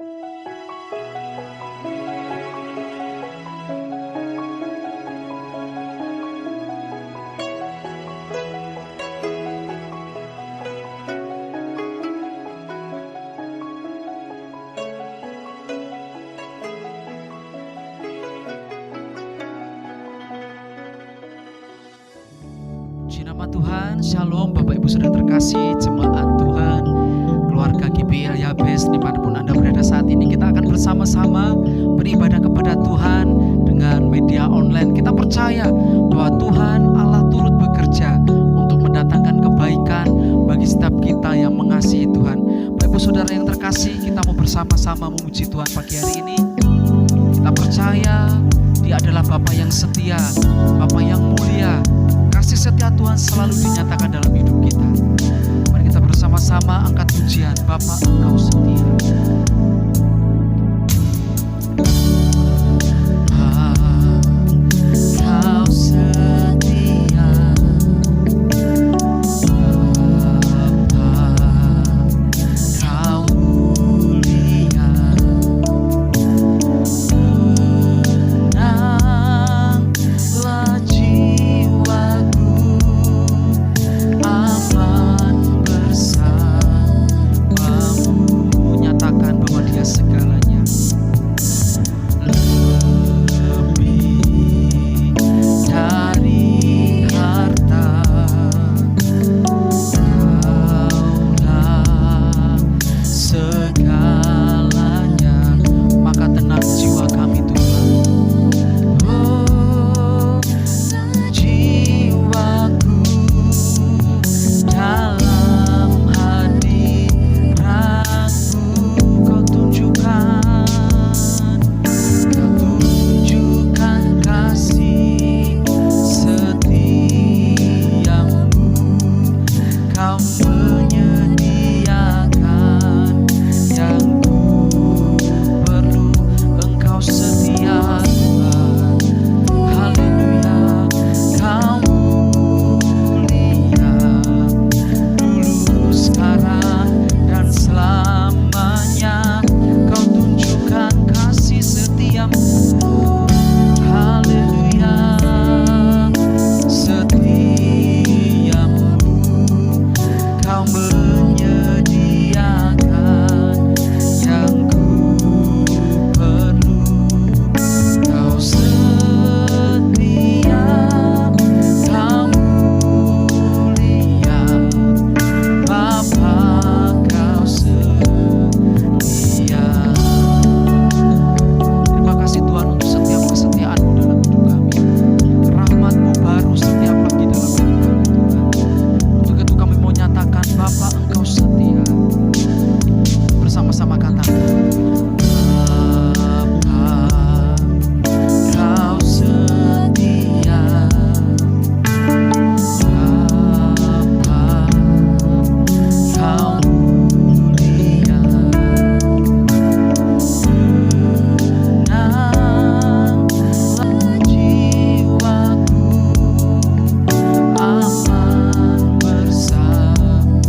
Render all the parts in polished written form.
Puji nama Tuhan, Shalom Bapak Ibu Saudara terkasih, jemaat Tuhan, keluarga GBL Yabes, dimanapun Anda berada saat ini. Kita akan bersama-sama beribadah kepada Tuhan dengan media online. Kita percaya bahwa Tuhan Allah turut bekerja untuk mendatangkan kebaikan bagi setiap kita yang mengasihi Tuhan. Bapak Ibu Saudara yang terkasih, kita mau bersama-sama memuji Tuhan pagi hari ini. Kita percaya Dia adalah Bapa yang setia, Bapa yang mulia. Kasih setia Tuhan selalu dinyatakan dalam hidup kita. Mari kita bersama-sama angkat pujian, Bapa Engkau setia. Engkau setia, Bapa Kau mulia. Tenanglah jiwaku, aman bersamamu. Nyatakan bahwa Dia segalanya. Lebih dari harta, Kaulah segalanya. Maka tenang jiwa kami Tuhan. Oh, jiwaku dalam hadiratmu Kau tunjukkan kasih setiamu. Kau menyediakan yang ku perlu. Engkau setia Tuhan. Haleluya. Kau mulia dulu, sekarang, dan selamanya. Kau tunjukkan kasih setiamu. Haleluya. Setiamu. Kau menyediakan yang ku perlu. Kau setia, Kau mulia, Bapa Kau setia. Terima kasih Tuhan untuk setiap kesetiaan-Mu dalam hidup kami. Rahmat-Mu baru setiap pagi dalam hidup kami Tuhan. Untuk itu kami mau nyatakan Bapa Engkau setia. Bersama-sama katakan, Bapa Kau setia, Bapa Kau mulia. Tenanglah jiwaku, aman bersamamu.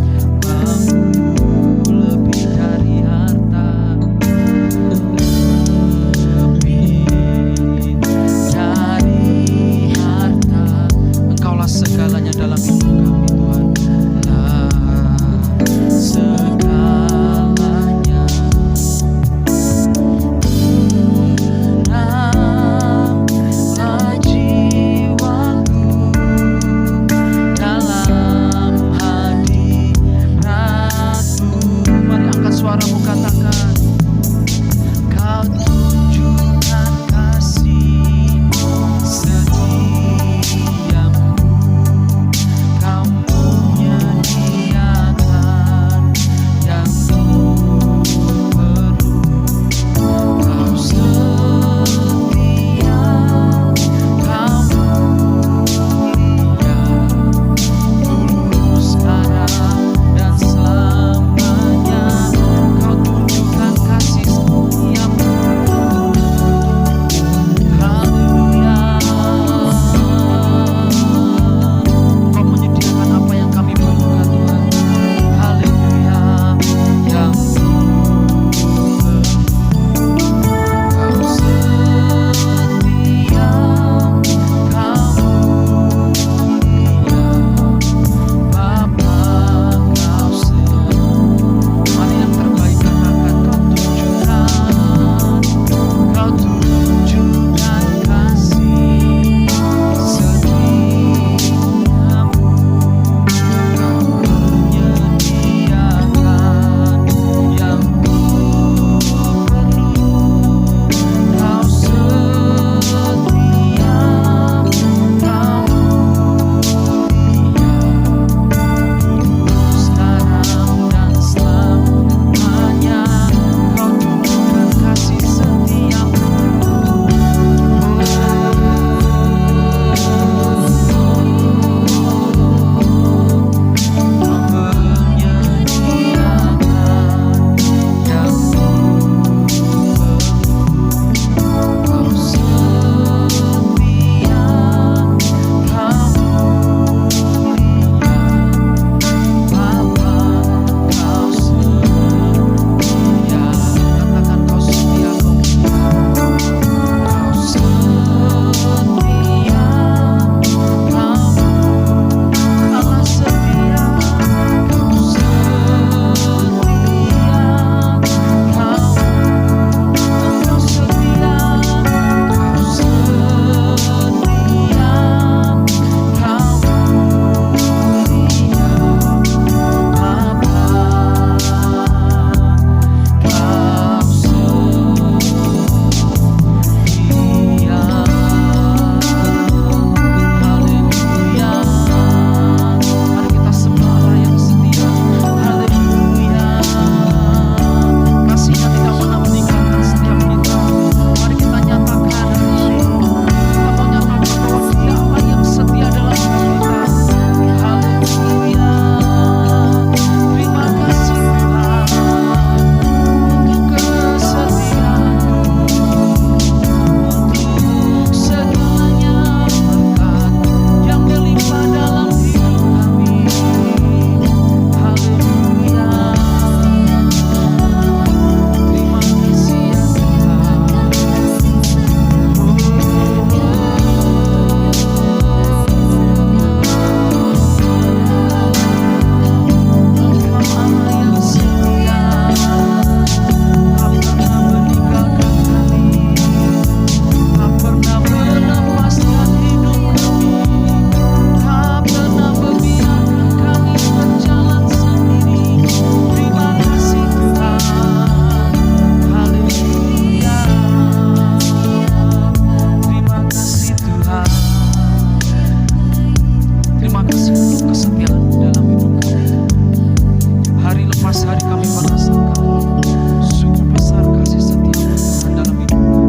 pagi hari kami merasakan sungguh besar kasih setia Tuhan dalam hidup kami.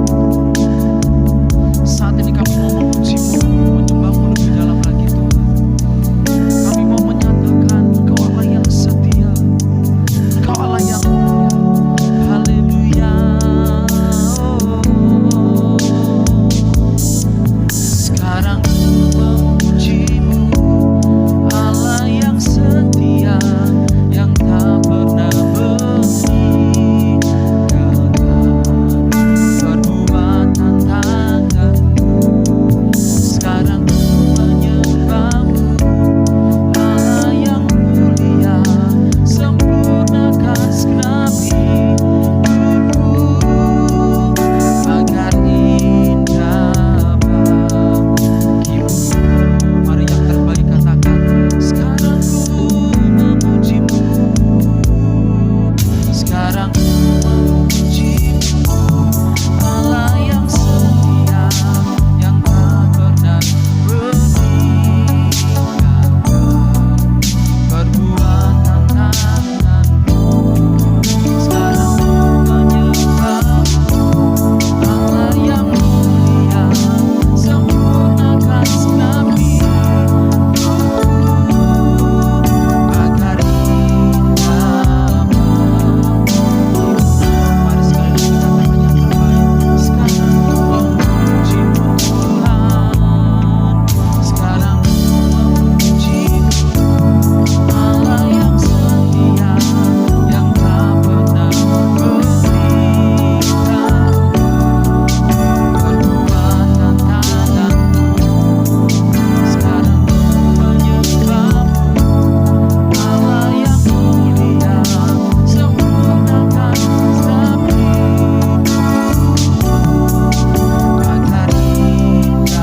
Saat ini kami mau memuji-Mu, menyembah-Mu lebih dalam lagi Tuhan. Kami mau menyatakan Engkau Allah yang setia, Engkau Allah yang mulia. Haleluya. Sekarang ku memuji-Mu, Allah yang setia, yang tak pernah meninggalkan perbuatan tangan-Mu. Sekarang ku menyembah-Mu, Allah yang mulia, sempurnakan segenap hidupku agar indah bagimu. Mari yang terbaik katakan, sekarang ku memuji-Mu, sekarang ku memuji-Mu, Allah yang setia, yang tak pernah meninggalkan perbuatan tangan-Mu. Sekarang ku menyembah-Mu, Allah yang mulia, sempurnakan segenap hidupku agar indah bagimu. Mari sekali lagi katakan yang terbaik. Sekarang ku memuji-Mu Tuhan, sekarang ku memuji-Mu, Allah yang setia, yang tak pernah meninggalkan perbuatan tangan-Mu. Sekarang ku menyembah-Mu, Allah yang mulia, sempurnakan segenap hidupku agar indah bagimu, agar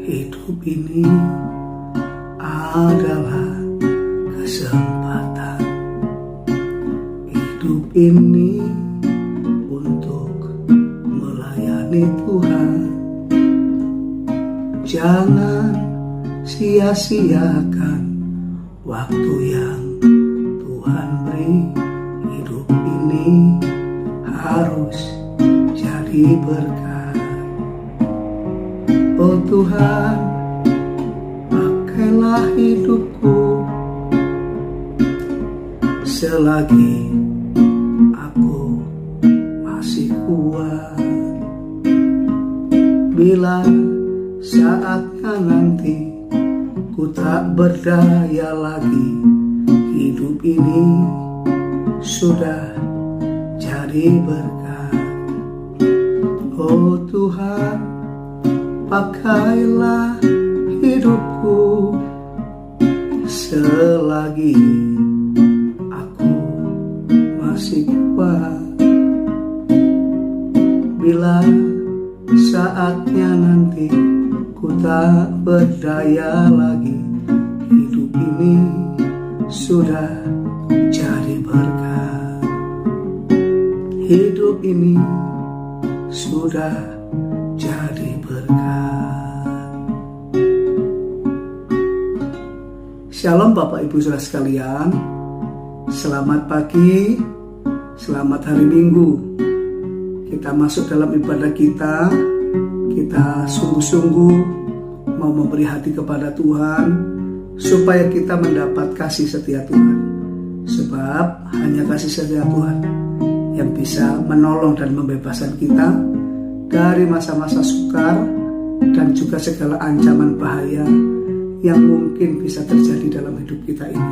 Hidup ini adalah kesempatan. Hidup ini untuk melayani Tuhan. Jangan sia-siakan waktu yang Tuhan beri. Hidup ini harus jadi berkat. Oh Tuhan, pakailah hidupku selagi aku masih kuat. Bila saatnya nanti ku tak berdaya lagi, hidup ini sudah jadi berkat. Oh Tuhan, pakailah hidupku selagi aku masih kuat. Bila saatnya nanti ku tak berdaya lagi, hidup ini sudah jadi berkat. Hidup ini sudah jadi berkat. Shalom Bapak Ibu Saudara sekalian. Selamat pagi, selamat hari Minggu. Kita masuk dalam ibadah kita. Kita sungguh-sungguh mau memberi hati kepada Tuhan supaya kita mendapat kasih setia Tuhan. Sebab hanya kasih setia Tuhan yang bisa menolong dan membebaskan kita dari masa-masa sukar dan juga segala ancaman bahaya yang mungkin bisa terjadi dalam hidup kita ini.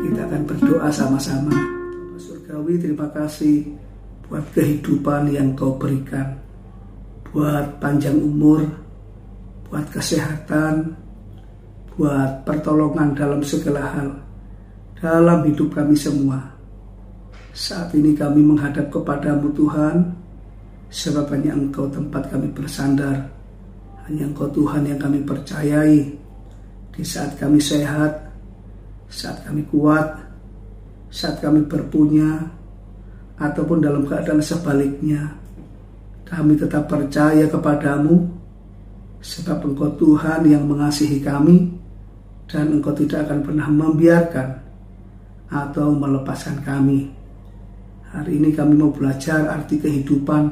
Kita akan berdoa sama-sama. Bapak Surgawi, terima kasih buat kehidupan yang Kau berikan, buat panjang umur, buat kesehatan, buat pertolongan dalam segala hal, dalam hidup kami semua. Saat ini kami menghadap kepadamu Tuhan, sebab hanya Engkau tempat kami bersandar, hanya Engkau Tuhan yang kami percayai. Di saat kami sehat, saat kami kuat, saat kami berpunya, ataupun dalam keadaan sebaliknya, kami tetap percaya kepadamu, sebab Engkau Tuhan yang mengasihi kami, dan Engkau tidak akan pernah membiarkan atau melepaskan kami. Hari ini kami mau belajar arti kehidupan,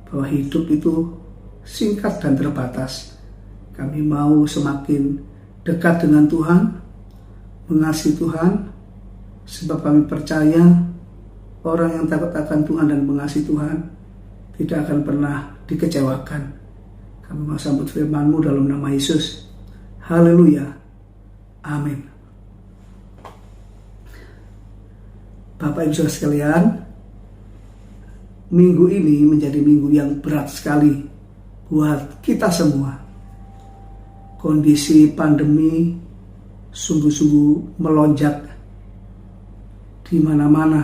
bahwa hidup itu singkat dan terbatas. Kami mau semakin dekat dengan Tuhan, mengasihi Tuhan, sebab kami percaya orang yang takut akan Tuhan dan mengasihi Tuhan tidak akan pernah dikecewakan. Kami mau sambut firman-Mu dalam nama Yesus. Haleluya. Amin. Bapak Ibu Saudara sekalian, minggu ini menjadi minggu yang berat sekali buat kita semua. Kondisi pandemi sungguh-sungguh melonjak di mana-mana,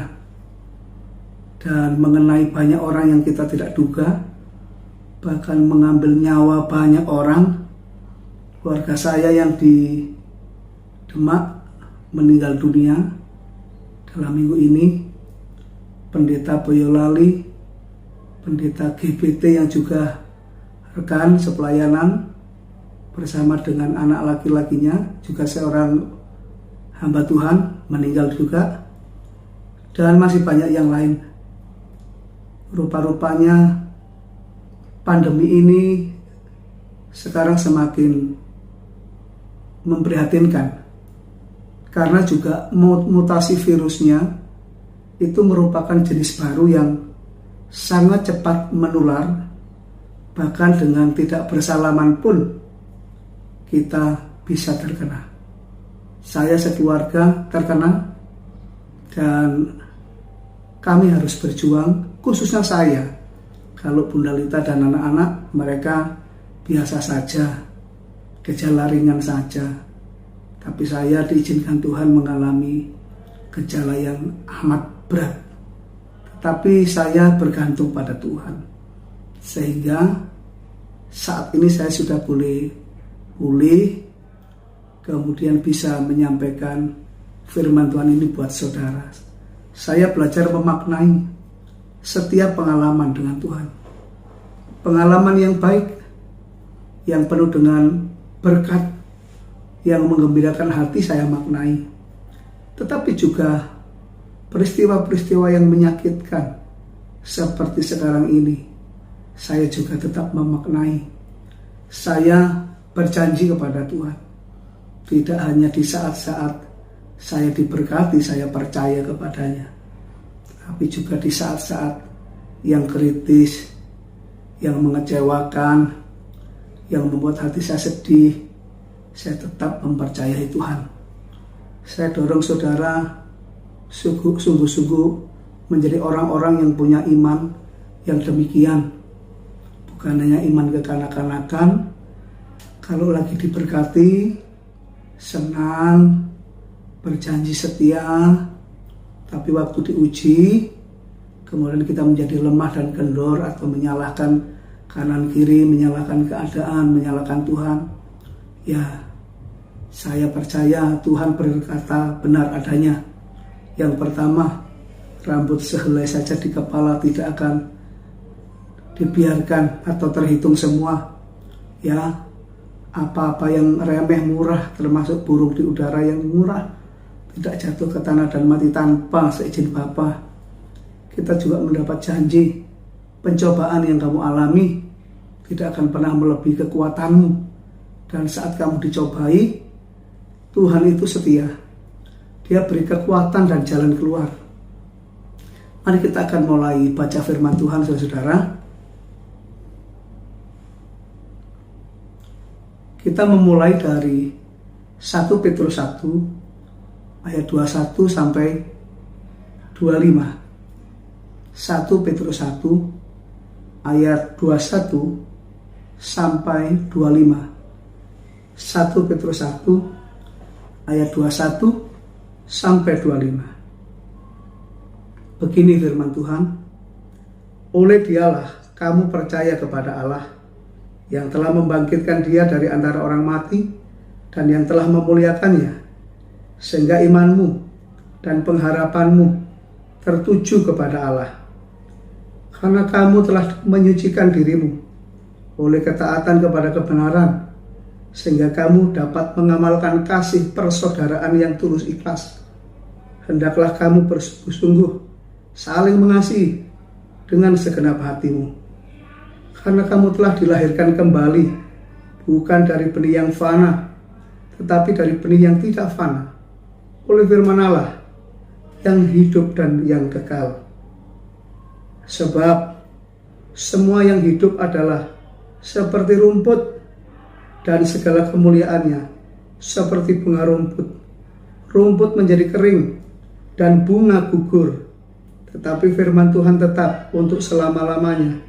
dan mengenai banyak orang yang kita tidak duga, bahkan mengambil nyawa banyak orang. Keluarga saya yang di Demak meninggal dunia dalam minggu ini. Pendeta Boyolali, pendeta GBT yang juga rekan sepelayanan bersama dengan anak laki-lakinya, juga seorang hamba Tuhan, meninggal juga. Dan masih banyak yang lain. Rupa-rupanya pandemi ini sekarang semakin memprihatinkan, karena juga mutasi virusnya itu merupakan jenis baru yang sangat cepat menular. Bahkan dengan tidak bersalaman pun kita bisa terkena. Saya sekeluarga terkena, dan kami harus berjuang, khususnya saya. Kalau Bunda Lita dan anak-anak, mereka biasa saja, gejala ringan saja. Tapi saya diizinkan Tuhan mengalami gejala yang amat berat. Tetapi saya bergantung pada Tuhan, sehingga saat ini saya sudah boleh pulih, kemudian bisa menyampaikan firman Tuhan ini buat saudara. Saya belajar memaknai setiap pengalaman dengan Tuhan. Pengalaman yang baik, yang penuh dengan berkat, yang menggembirakan hati saya maknai. Tetapi juga peristiwa-peristiwa yang menyakitkan seperti sekarang ini, saya juga tetap memaknai. Saya berjanji kepada Tuhan, tidak hanya di saat-saat saya diberkati, saya percaya kepadanya, tapi juga di saat-saat yang kritis, yang mengecewakan, yang membuat hati saya sedih, saya tetap mempercayai Tuhan. Saya dorong saudara sungguh-sungguh menjadi orang-orang yang punya iman yang demikian. Bukan hanya iman kekanak-kanakan, kalau lagi diberkati, senang, berjanji setia, tapi waktu diuji, kemudian kita menjadi lemah dan kendor atau menyalahkan kanan kiri, menyalahkan keadaan, menyalahkan Tuhan. Ya, saya percaya Tuhan berkata benar adanya. Yang pertama, rambut sehelai saja di kepala tidak akan dibiarkan atau terhitung semua. Ya, apa-apa yang remeh murah, termasuk burung di udara yang murah, tidak jatuh ke tanah dan mati tanpa seizin Bapa. Kita juga mendapat janji, pencobaan yang kamu alami tidak akan pernah melebihi kekuatanmu. Dan saat kamu dicobai, Tuhan itu setia. Dia beri kekuatan dan jalan keluar. Mari kita akan mulai baca firman Tuhan, saudara. Kita memulai dari 1 Petrus 1 ayat 21 sampai 25. 1 1 Petrus 1 ayat 21 sampai 25. 1 Petrus 1 ayat 21 sampai 25. Begini firman Tuhan, oleh Dialah kamu percaya kepada Allah yang telah membangkitkan Dia dari antara orang mati dan yang telah memuliakannya, sehingga imanmu dan pengharapanmu tertuju kepada Allah. Karena kamu telah menyucikan dirimu oleh ketaatan kepada kebenaran, sehingga kamu dapat mengamalkan kasih persaudaraan yang tulus ikhlas. Hendaklah kamu bersungguh-sungguh saling mengasihi dengan segenap hatimu, karena kamu telah dilahirkan kembali, bukan dari benih yang fana, tetapi dari benih yang tidak fana, oleh firman Allah yang hidup dan yang kekal. Sebab semua yang hidup adalah seperti rumput, dan segala kemuliaannya seperti bunga rumput. Rumput menjadi kering dan bunga gugur, tetapi firman Tuhan tetap untuk selama-lamanya.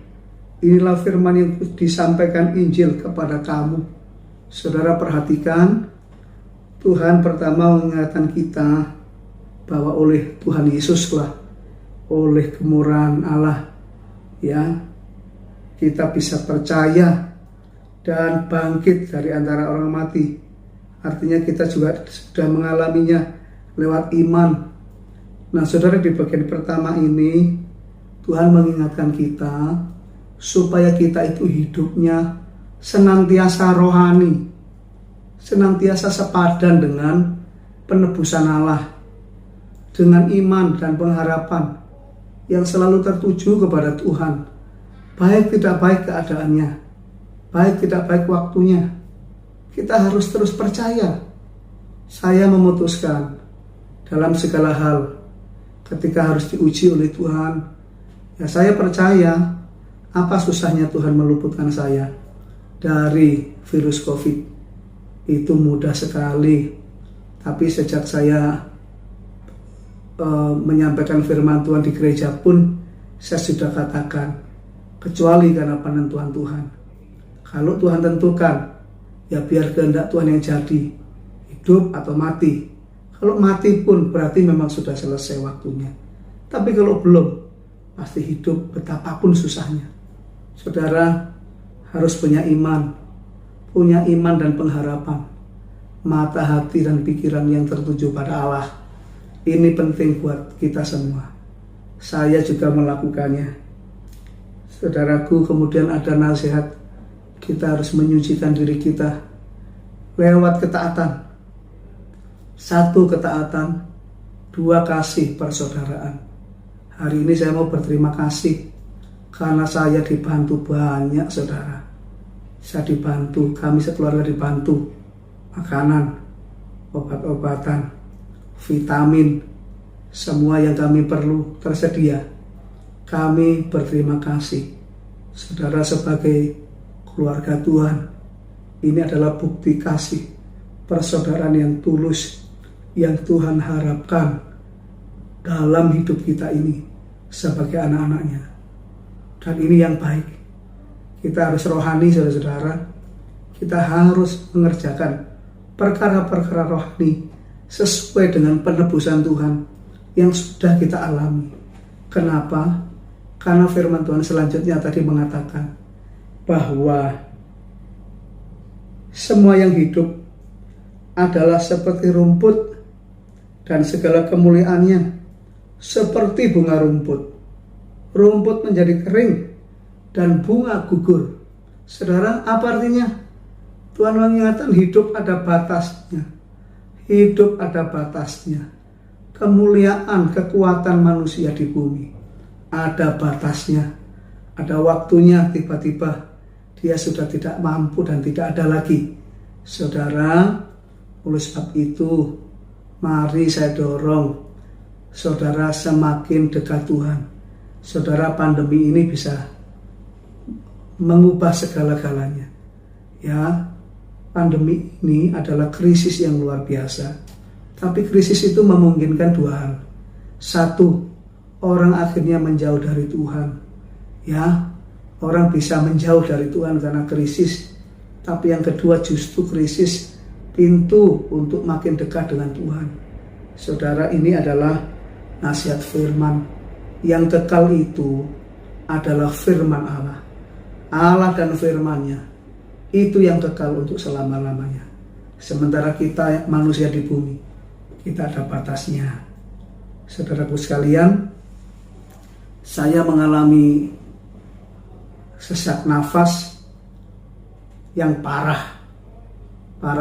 Inilah firman yang disampaikan Injil kepada kamu. Saudara perhatikan, Tuhan pertama mengingatkan kita bahwa oleh Tuhan Yesuslah, oleh kemurahan Allah, ya, kita bisa percaya dan bangkit dari antara orang mati. Artinya kita juga sudah mengalaminya lewat iman. Nah saudara, di bagian pertama ini Tuhan mengingatkan kita supaya kita itu hidupnya senantiasa rohani, senantiasa sepadan dengan penebusan Allah, dengan iman dan pengharapan yang selalu tertuju kepada Tuhan. Baik tidak baik keadaannya, baik tidak baik waktunya, kita harus terus percaya. Saya memutuskan dalam segala hal, ketika harus diuji oleh Tuhan, ya saya percaya. Apa susahnya Tuhan meluputkan saya dari virus COVID? Itu mudah sekali. Tapi sejak saya menyampaikan firman Tuhan di gereja pun, saya sudah katakan, kecuali karena penentuan Tuhan. Kalau Tuhan tentukan, ya biar kehendak Tuhan yang jadi, hidup atau mati. Kalau mati pun berarti memang sudah selesai waktunya. Tapi kalau belum, pasti hidup betapapun susahnya. Saudara harus punya iman dan pengharapan, mata hati dan pikiran yang tertuju pada Allah. Ini penting buat kita semua. Saya juga melakukannya. Saudaraku, kemudian ada nasihat, kita harus menyucikan diri kita lewat ketaatan. 1, ketaatan. 2, kasih persaudaraan. Hari ini saya mau berterima kasih karena saya dibantu banyak, saudara. Saya dibantu, kami sekeluarga dibantu. Makanan, obat-obatan, vitamin, semua yang kami perlu tersedia. Kami berterima kasih. Saudara, sebagai keluarga Tuhan, ini adalah bukti kasih persaudaraan yang tulus yang Tuhan harapkan dalam hidup kita ini sebagai anak-anaknya. Dan ini yang baik. Kita harus rohani, saudara-saudara. Kita harus mengerjakan perkara-perkara rohani sesuai dengan penebusan Tuhan yang sudah kita alami. Kenapa? Karena firman Tuhan selanjutnya tadi mengatakan bahwa semua yang hidup adalah seperti rumput, dan segala kemuliaannya seperti bunga rumput. Rumput menjadi kering dan bunga gugur. Saudara, apa artinya? Tuhan mengingatkan hidup ada batasnya. Hidup ada batasnya. Kemuliaan, kekuatan manusia di bumi ada batasnya. Ada waktunya, tiba-tiba dia sudah tidak mampu dan tidak ada lagi. Saudara, oleh sebab itu, mari saya dorong saudara semakin dekat Tuhan. Saudara, pandemi ini bisa mengubah segala-galanya. Ya, pandemi ini adalah krisis yang luar biasa. Tapi krisis itu memungkinkan 2 hal. 1, orang akhirnya menjauh dari Tuhan. Ya, orang bisa menjauh dari Tuhan karena krisis. Tapi yang kedua justru krisis pintu untuk makin dekat dengan Tuhan. Saudara, ini adalah nasihat firman. Yang kekal itu adalah firman Allah. Allah dan firman-Nya itu yang kekal untuk selama-lamanya. Sementara kita manusia di bumi, kita ada batasnya. Saudaraku sekalian, saya mengalami sesak nafas yang parah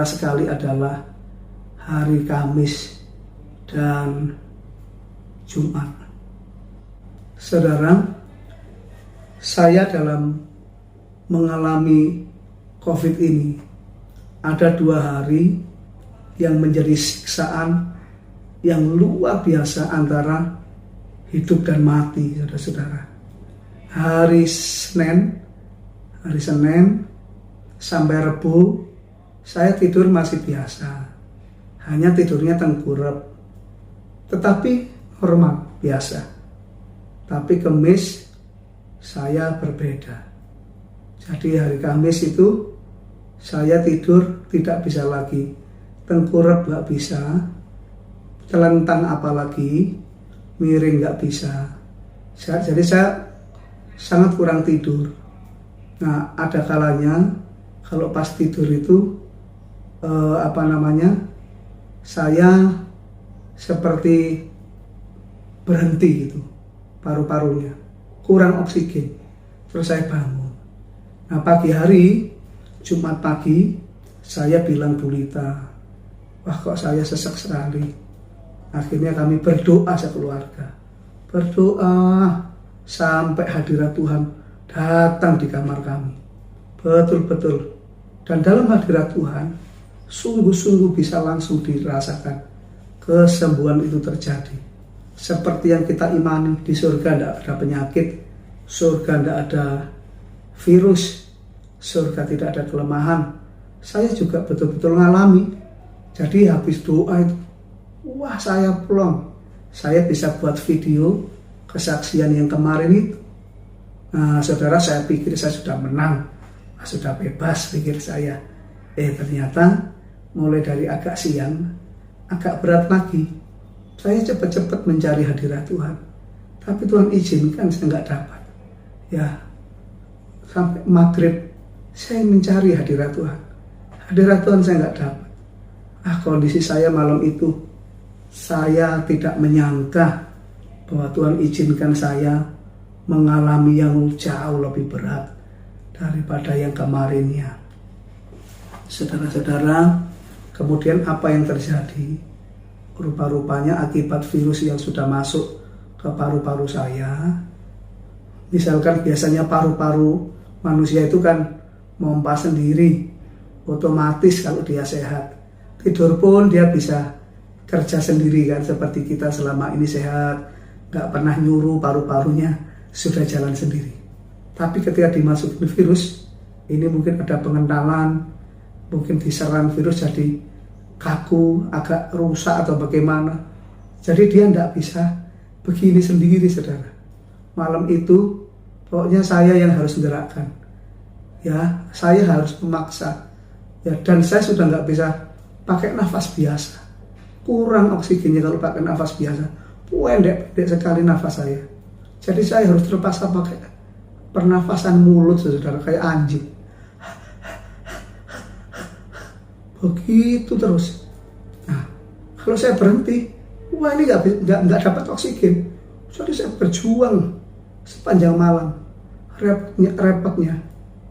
sekali adalah hari Kamis dan Jumat. Saudara, saya dalam mengalami COVID ini ada 2 hari yang menjadi siksaan yang luar biasa antara hidup dan mati, saudara-saudara. Hari Senin sampai Rebu saya tidur masih biasa, hanya tidurnya tengkurap, tetapi normal, biasa. Tapi Kamis saya berbeda. Jadi hari Kamis itu saya tidur tidak bisa lagi, tengkurap gak bisa, telentang apalagi, miring gak bisa. Jadi saya sangat kurang tidur. Nah, ada kalanya kalau pas tidur itu saya seperti berhenti gitu, paru-parunya kurang oksigen, terus saya bangun. Nah, pagi hari Jumat pagi saya bilang Bu Lita, wah kok saya sesak sekali. Akhirnya kami berdoa sekeluarga, berdoa sampai hadirat Tuhan datang di kamar kami, betul-betul. Dan dalam hadirat Tuhan sungguh-sungguh bisa langsung dirasakan kesembuhan itu terjadi. Seperti yang kita imani, di surga tidak ada penyakit, surga tidak ada virus, surga tidak ada kelemahan. Saya juga betul-betul mengalami. Jadi habis doa itu, wah saya plong. Saya bisa buat video kesaksian yang kemarin itu. Nah, saudara, saya pikir saya sudah menang, sudah bebas pikir saya. Ternyata mulai dari agak siang, agak berat lagi. Saya cepat-cepat mencari hadirat Tuhan. Tapi Tuhan izinkan saya nggak dapat. Ya, sampai maghrib saya mencari hadirat Tuhan. Hadirat Tuhan saya nggak dapat. Kondisi saya malam itu, saya tidak menyangka bahwa Tuhan izinkan saya mengalami yang jauh lebih berat daripada yang kemarinnya. Saudara-saudara, kemudian apa yang terjadi? Rupa-rupanya akibat virus yang sudah masuk ke paru-paru saya. Misalkan biasanya paru-paru manusia itu kan mompa sendiri, otomatis kalau dia sehat. Tidur pun dia bisa kerja sendiri kan, seperti kita selama ini sehat, gak pernah nyuruh paru-parunya, sudah jalan sendiri. Tapi ketika dimasukin virus, ini mungkin ada pengentalan, mungkin diserang virus jadi kaku, agak rusak atau bagaimana. Jadi dia tidak bisa begini sendiri, saudara. Malam itu pokoknya saya yang harus menggerakkan. Ya, saya harus memaksa. Ya, dan saya sudah nggak bisa pakai nafas biasa. Kurang oksigennya kalau pakai nafas biasa. Pendek sekali nafas saya. Jadi saya harus terpaksa pakai pernafasan mulut, saudara, kayak anjing. Begitu terus. Nah, kalau saya berhenti, wah ini nggak dapat oksigen. Jadi saya berjuang sepanjang malam. Repotnya,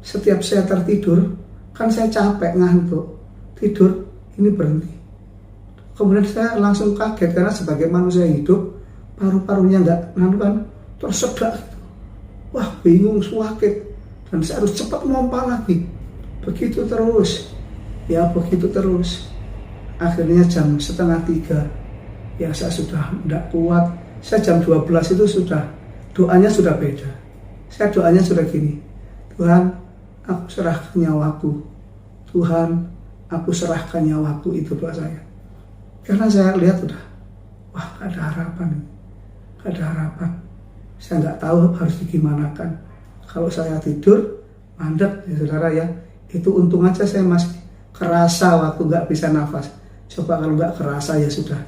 setiap saya tertidur, kan saya capek, ngantuk, tidur, ini berhenti. Kemudian saya langsung kaget karena sebagai manusia hidup, paru-parunya nggak tersedak. Wah, bingung, sakit, dan saya harus cepat mompa lagi. Begitu terus. Ya begitu terus. Akhirnya jam 2:30, ya saya sudah tidak kuat. Saya jam 12 itu sudah, doanya sudah beda. Saya doanya sudah gini, Tuhan, aku serahkan nyawaku. Tuhan, aku serahkan nyawaku, itu doa saya. Karena saya lihat udah, wah ada harapan. nggak ada harapan. Saya nggak tahu harus digimanakan. Kalau saya tidur mandek ya saudara ya, itu untung aja saya masih kerasa waktu nggak bisa nafas. Coba kalau nggak kerasa ya sudah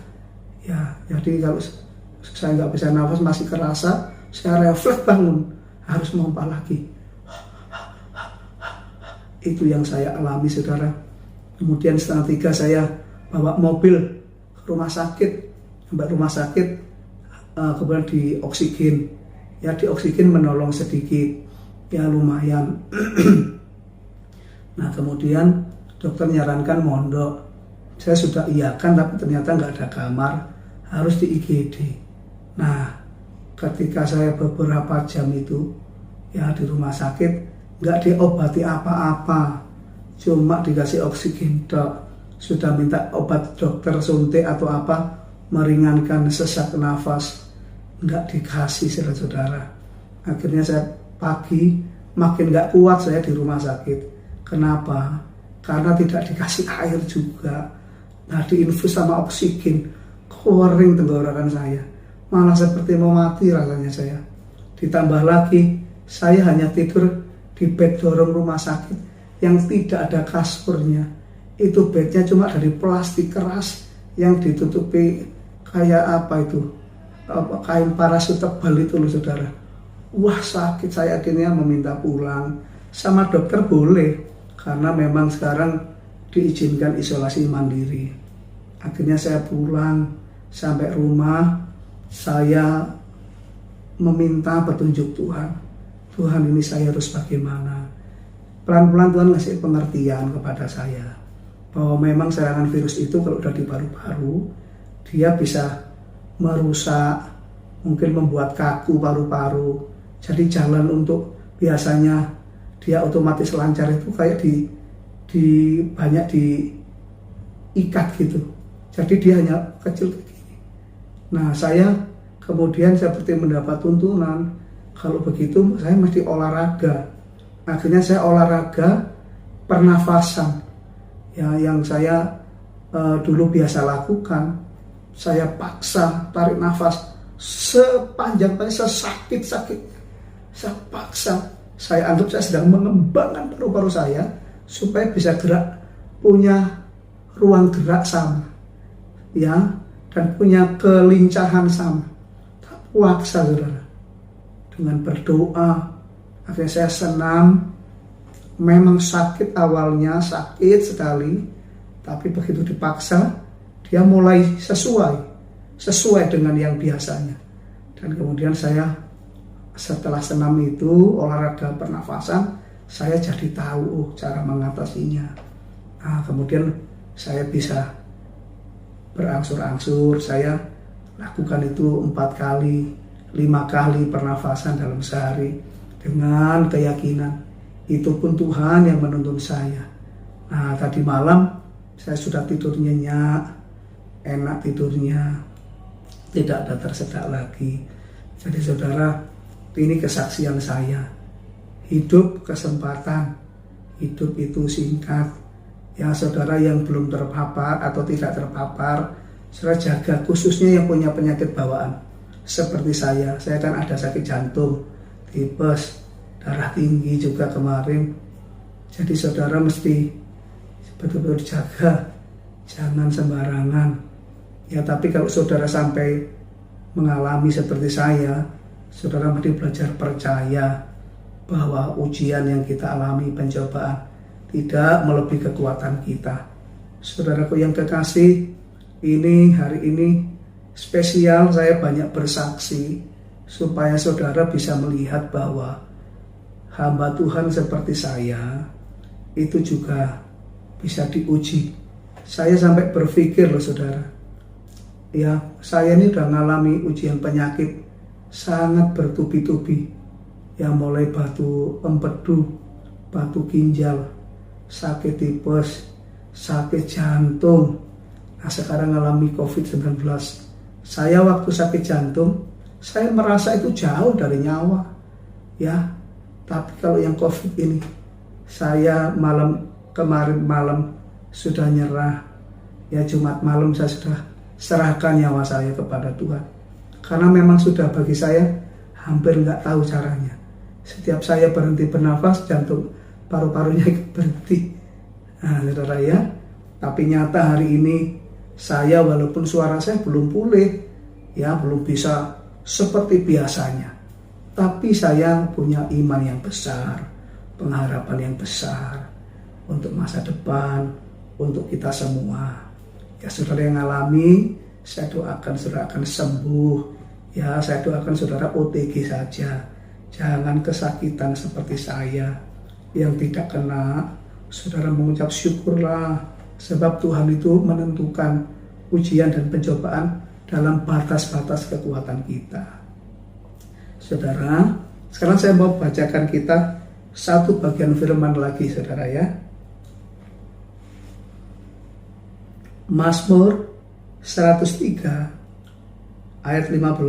ya. Jadi kalau saya nggak bisa nafas masih kerasa, saya refleks bangun, harus mompa lagi. Itu yang saya alami saudara. Kemudian setengah 3 saya bawa mobil ke rumah sakit. Sampai rumah sakit kemudian di oksigen. Ya di oksigen menolong sedikit, ya lumayan. Nah kemudian dokter nyarankan mondok. Saya sudah iyakan tapi ternyata nggak ada kamar, harus di IGD. Nah ketika saya beberapa jam itu ya di rumah sakit, nggak diobati apa-apa, cuma dikasih oksigen dok. Sudah minta obat dokter suntik atau apa meringankan sesak nafas, nggak dikasih saudara. Akhirnya saya pagi makin nggak kuat saya di rumah sakit. Kenapa? Karena tidak dikasih air juga. Nah diinfus sama oksigen, kering tenggorokan saya, malah seperti mau mati rasanya saya. Ditambah lagi saya hanya tidur di bed dorong rumah sakit yang tidak ada kasurnya. Itu bednya cuma dari plastik keras yang ditutupi kayak apa itu, kain parasut tebal itu loh saudara. Wah sakit, saya akhirnya meminta pulang. Sama dokter boleh, karena memang sekarang diizinkan isolasi mandiri. Akhirnya saya pulang, sampai rumah saya meminta petunjuk Tuhan. Tuhan ini saya harus bagaimana. Pelan-pelan Tuhan ngasih pengertian kepada saya bahwa memang serangan virus itu kalau udah di paru-paru, dia bisa merusak, mungkin membuat kaku paru-paru. Jadi jalan untuk biasanya dia otomatis lancar itu kayak banyak diikat gitu. Jadi dia hanya kecil kayak gini. Nah saya kemudian seperti mendapat tuntunan, kalau begitu saya mesti olahraga. Akhirnya saya olahraga pernafasan. Ya, yang saya dulu biasa lakukan, saya paksa tarik nafas sepanjang-panjang, sesakit-sakit. Saya paksa, saya anggap saya sedang mengembangkan paru-paru saya supaya bisa gerak, punya ruang gerak sama, ya, dan punya kelincahan sama. Paksa saudara, dengan berdoa, akhirnya saya senam. Memang sakit awalnya, sakit sekali, tapi begitu dipaksa, dia mulai sesuai dengan yang biasanya. Dan kemudian saya setelah senam itu, olahraga pernafasan, saya jadi tahu cara mengatasinya. Nah, kemudian saya bisa berangsur-angsur, saya lakukan itu 4 kali, 5 kali pernafasan dalam sehari dengan keyakinan itu pun Tuhan yang menuntun saya. Nah tadi malam saya sudah tidur nyenyak, enak tidurnya, tidak ada tersedak lagi. Jadi saudara, ini kesaksian saya. Hidup kesempatan, hidup itu singkat. Ya saudara yang belum terpapar atau tidak terpapar, saudara jaga, khususnya yang punya penyakit bawaan. Seperti saya kan ada sakit jantung, tipes, darah tinggi juga kemarin. Jadi saudara mesti betul-betul dijaga, jangan sembarangan. Ya tapi kalau saudara sampai mengalami seperti saya, saudara mesti belajar percaya bahwa ujian yang kita alami, pencobaan, tidak melebihi kekuatan kita. Saudaraku yang kekasih, hari ini spesial, saya banyak bersaksi supaya saudara bisa melihat bahwa hamba Tuhan seperti saya itu juga bisa diuji. Saya sampai berpikir loh saudara, ya saya ini udah ngalami ujian penyakit sangat bertubi-tubi. Ya mulai batu empedu, batu ginjal, sakit tipes, sakit jantung. Nah sekarang ngalami COVID-19. Saya waktu sakit jantung, saya merasa itu jauh dari nyawa. Ya, tapi kalau yang COVID ini, saya kemarin malam sudah nyerah. Ya Jumat malam saya sudah serahkan nyawa saya kepada Tuhan. Karena memang sudah bagi saya hampir nggak tahu caranya. Setiap saya berhenti bernafas, jantung paru-parunya berhenti. Nah, saudara ya, tapi nyata hari ini saya walaupun suara saya belum pulih, ya belum bisa seperti biasanya, tapi saya punya iman yang besar, pengharapan yang besar untuk masa depan, untuk kita semua. Ya saudara yang alami, saya doakan saudara akan sembuh. Ya saya doakan saudara OTG saja, jangan kesakitan seperti saya yang tidak kena. Saudara mengucap syukurlah, sebab Tuhan itu menentukan ujian dan pencobaan dalam batas-batas kekuatan kita. Saudara, sekarang saya mau bacakan kita satu bagian firman lagi, saudara ya. Mazmur 103 ayat 15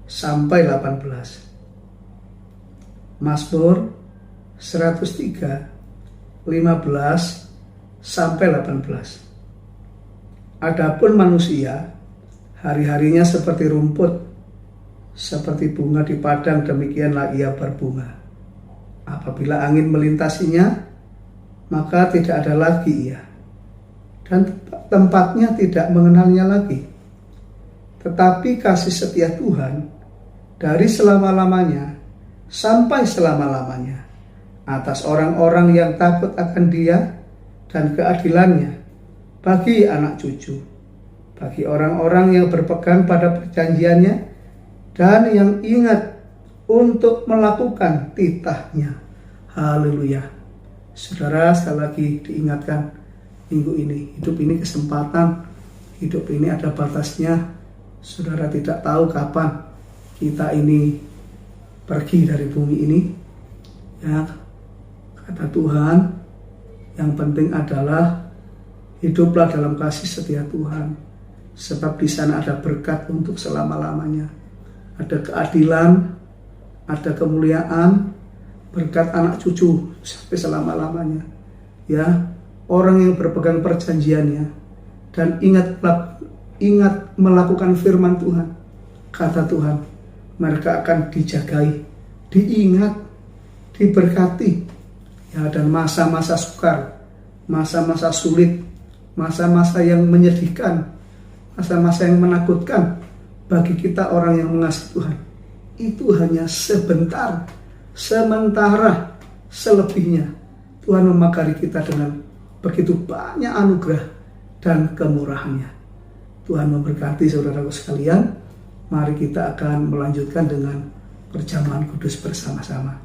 sampai 18. Mazmur 103 15 sampai 18. Adapun manusia, hari-harinya seperti rumput, seperti bunga di padang, demikianlah ia berbunga. Apabila angin melintasinya, maka tidak ada lagi ia, dan tempatnya tidak mengenalnya lagi. Tetapi kasih setia Tuhan dari selama-lamanya sampai selama-lamanya atas orang-orang yang takut akan Dia, dan keadilannya bagi anak cucu, bagi orang-orang yang berpegang pada perjanjiannya dan yang ingat untuk melakukan titahnya. Haleluya. Saudara, sekali lagi diingatkan, minggu ini, hidup ini kesempatan, hidup ini ada batasnya. Saudara tidak tahu kapan kita ini pergi dari bumi ini. Ya, kata Tuhan, yang penting adalah hiduplah dalam kasih setia Tuhan, sebab di sana ada berkat untuk selama-lamanya. Ada keadilan, ada kemuliaan, berkat anak cucu sampai selama-lamanya. Ya, orang yang berpegang perjanjiannya dan ingat melakukan firman Tuhan, kata Tuhan, mereka akan dijagai, diingat, diberkati. Ya, dan masa-masa sukar, masa-masa sulit, masa-masa yang menyedihkan, masa-masa yang menakutkan bagi kita orang yang mengasihi Tuhan, itu hanya sebentar, sementara. Selebihnya Tuhan memagari kita dengan begitu banyak anugerah dan kemurahannya. Tuhan memberkati saudaraku sekalian. Mari kita akan melanjutkan dengan perjamuan kudus bersama-sama.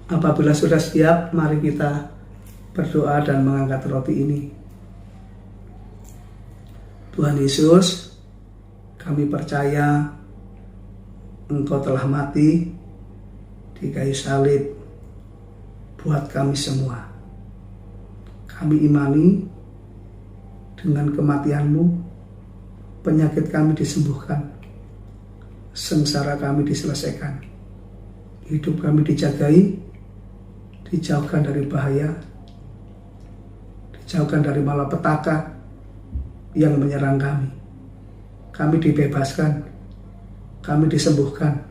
Apabila sudah siap, mari kita berdoa dan mengangkat roti ini. Tuhan Yesus, kami percaya Engkau telah mati di kayu salib buat kami semua. Kami imani dengan kematian-Mu, penyakit kami disembuhkan, sengsara kami diselesaikan, hidup kami dijagai, dijauhkan dari bahaya, dijauhkan dari malapetaka yang menyerang kami. Kami dibebaskan, kami disembuhkan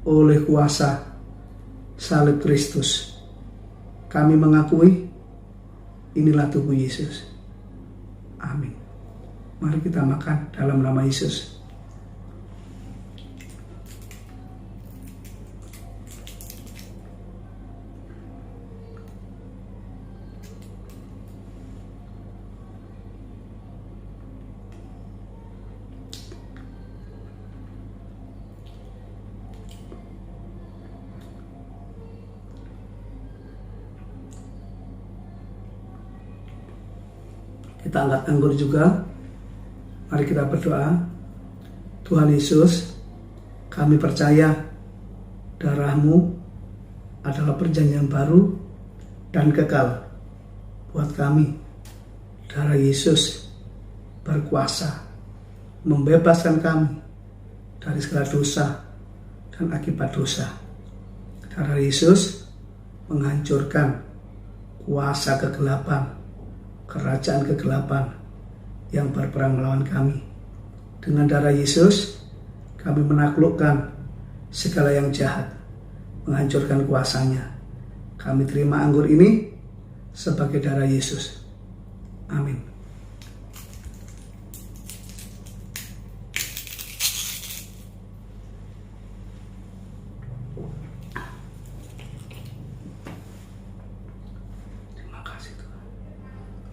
oleh kuasa salib Kristus. Kami mengakui inilah tubuh Yesus. Amin. Mari kita makan dalam nama Yesus. Kita angkat anggur juga. Mari kita berdoa. Tuhan Yesus, kami percaya darah-Mu adalah perjanjian baru dan kekal buat kami. Darah Yesus berkuasa membebaskan kami dari segala dosa dan akibat dosa. Darah Yesus menghancurkan kuasa kegelapan, kerajaan kegelapan yang berperang melawan kami. Dengan darah Yesus, kami menaklukkan segala yang jahat, menghancurkan kuasanya. Kami terima anggur ini sebagai darah Yesus. Amin. Terima kasih Tuhan.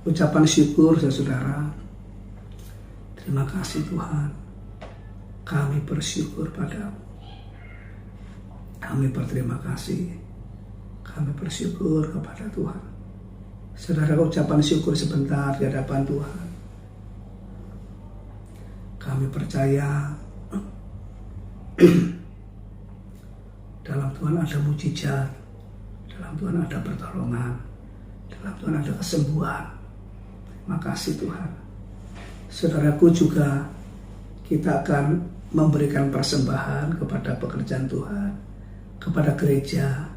Ucapan syukur saudara. Terima kasih Tuhan. Kami bersyukur padamu. Kami berterima kasih. Kami bersyukur kepada Tuhan. Saudara, ucapan syukur sebentar di hadapan Tuhan. Kami percaya dalam Tuhan ada mujizat, dalam Tuhan ada pertolongan, dalam Tuhan ada kesembuhan. Terima kasih Tuhan. Saudaraku, juga kita akan memberikan persembahan kepada pekerjaan Tuhan, kepada gereja.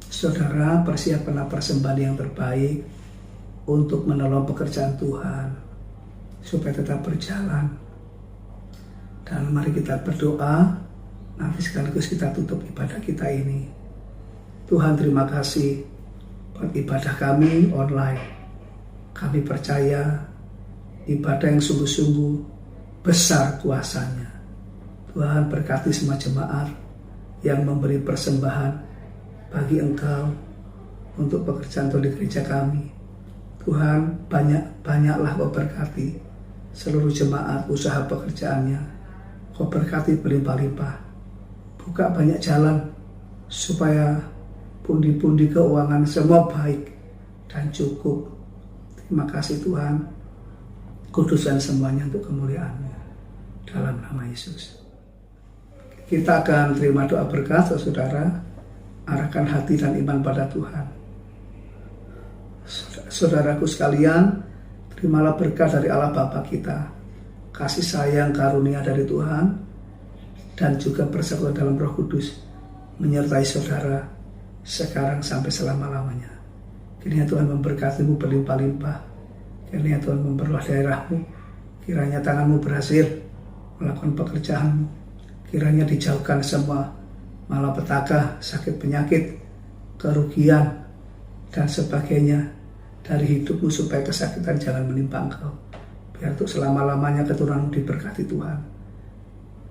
Saudara, persiapkanlah persembahan yang terbaik untuk menolong pekerjaan Tuhan supaya tetap berjalan. Dan mari kita berdoa, nanti sekaligus kita tutup ibadah kita ini. Tuhan, terima kasih buat ibadah kami online. Kami percaya ibadah yang sungguh-sungguh besar kuasanya. Tuhan, berkati semua jemaat yang memberi persembahan bagi Engkau untuk pekerjaan Tuhan di gereja kami. Tuhan, banyaklah Kau berkati seluruh jemaat, usaha pekerjaannya. Kau berkati berlimpah-limpah. Buka banyak jalan supaya pundi-pundi keuangan semua baik dan cukup. Terima kasih Tuhan. Kuduskan semuanya untuk kemuliaan-Mu. Dalam nama Yesus. Kita akan terima doa berkat, saudara. Arahkan hati dan iman pada Tuhan. Saudaraku sekalian, terimalah berkat dari Allah Bapa kita, kasih sayang karunia dari Tuhan, dan juga persekutuan dalam Roh Kudus menyertai saudara sekarang sampai selama-lamanya. Kiranya Tuhan memberkatimu berlimpah-limpah. Kiranya Tuhan memperluas daerahmu. Kiranya tanganmu berhasil melakukan pekerjaanmu. Kiranya dijauhkan semua malapetaka, sakit penyakit, kerugian, dan sebagainya dari hidupmu supaya kesakitan jangan menimpa engkau. Biar untuk selama-lamanya keturunanmu diberkati Tuhan.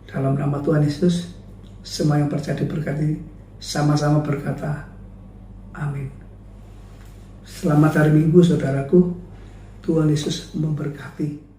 Dalam nama Tuhan Yesus, semua yang percaya diberkati, sama-sama berkata, amin. Selamat hari Minggu saudaraku, Tuhan Yesus memberkati.